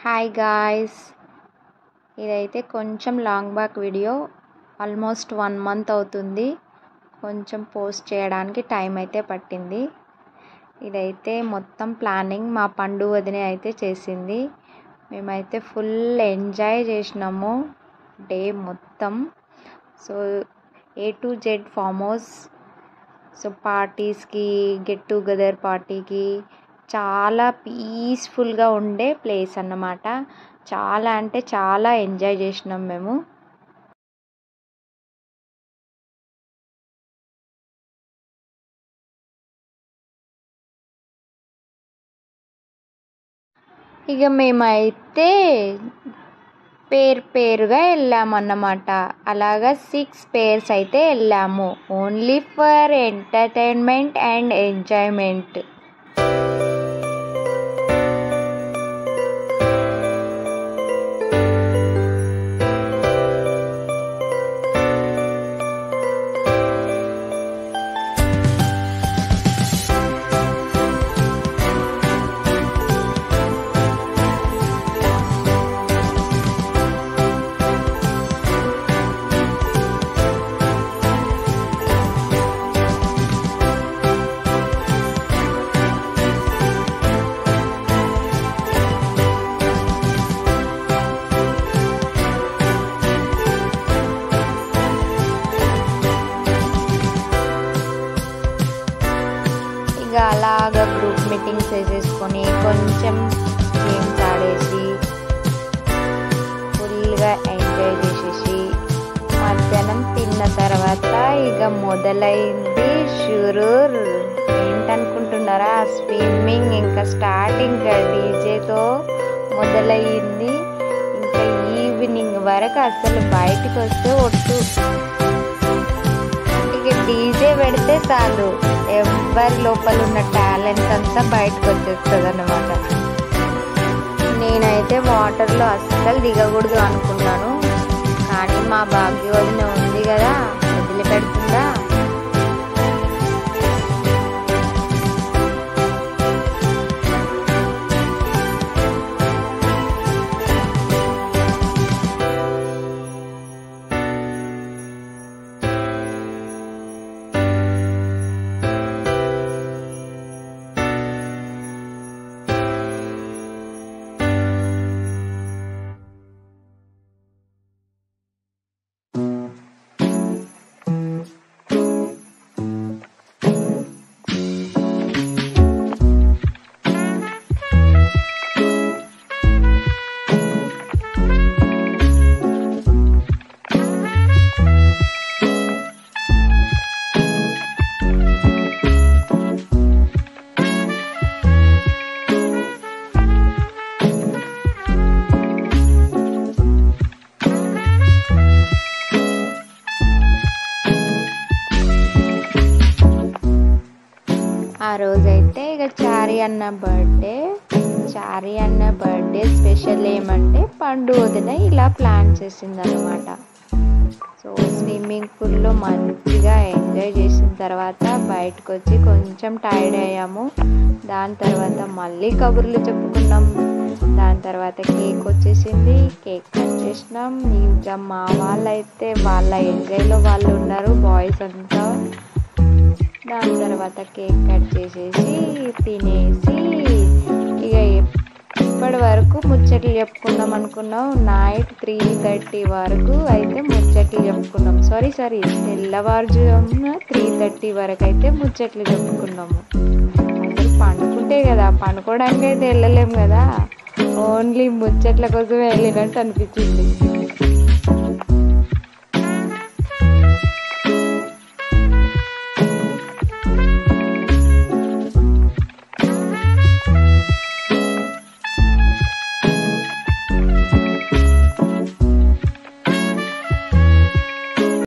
Hi guys, ఇదైతే కొంచెం long back video. Almost 1 month అవుతుంది. కొంచెం పోస్ట్ చేయడానికి టైం అయితే పట్టింది. ఇదైతే మొత్తం ప్లానింగ్ మా పండు వదిన అయితే చేసింది. మేమైతే ఫుల్ ఎంజాయ్ చేసినాము డే మొత్తం. So A to Z farm house. So పార్టీస్కి, గెట్ టుగెదర్ పార్టీకి చాలా పీస్ఫుల్గా ఉండే ప్లేస్ అన్నమాట. చాలా అంటే చాలా ఎంజాయ్ చేసినాం మేము. ఇక మేమైతే పేరుగా వెళ్ళామన్నమాట. అలాగా 6 పేర్స్ అయితే వెళ్ళాము, only for entertainment and enjoyment. అలాగా గ్రూప్ మీటింగ్స్ వేసేసుకొని కొంచెం గేమ్స్ ఆడేసి ఫుల్గా ఎంజాయ్ చేసేసి మధ్యాహ్నం తిన్న తర్వాత ఇక మొదలైంది షురూర్. ఏంటనుకుంటున్నారా, స్విమ్మింగ్ ఇంకా స్టార్టింగ్ డీజేతో మొదలయ్యింది. ఇంకా ఈవినింగ్ వరకు అసలు బయటకు వస్తే ఒట్టు. ఇక డీజే పెడితే చాలు, ఎవరి లోపల ఉన్న టాలెంట్ అంతా బయటకు వచ్చేస్తుంది అన్నమాట. నేనైతే వాటర్లో అస్సలు దిగకూడదు అనుకున్నాను, కానీ మా భాగ్య వదిన ఉంది కదా, వదిలిపెడుతుందా. ఆ రోజైతే ఇక చారి అన్న బర్త్డే స్పెషల్ ఏమంటే పండు వదిన ఇలా ప్లాన్ చేసిందనమాట. సో స్విమ్మింగ్ పూల్లో మంచిగా ఎంజాయ్ చేసిన తర్వాత బయటకు వచ్చి కొంచెం టైర్డ్ అయ్యాము. దాని తర్వాత మళ్ళీ కబుర్లు చెప్పుకున్నాం. దాని తర్వాత కేక్ వచ్చేసింది, కేక్ కట్ చేసినాం. ఇంకా మా వాళ్ళైతే వాళ్ళ ఎంజాయ్లో వాళ్ళు ఉన్నారు, బాయ్స్ అంతా. దాని తర్వాత కేక్ కట్ చేసేసి తినేసి ఇక ఇప్పటి వరకు ముచ్చట్లు చెప్పుకుందాం అనుకున్నాం. నైట్ 3:30 వరకు అయితే ముచ్చట్లు చెప్పుకున్నాం. సారీ తెల్లవారుజామున 3:30 వరకు అయితే ముచ్చట్లు చెప్పుకున్నాము. అసలు పండుకుంటే కదా, పండుకోవడానికి అయితే వెళ్ళలేము కదా, ఓన్లీ ముచ్చట్ల కోసం వెళ్ళినట్టు అనిపించింది.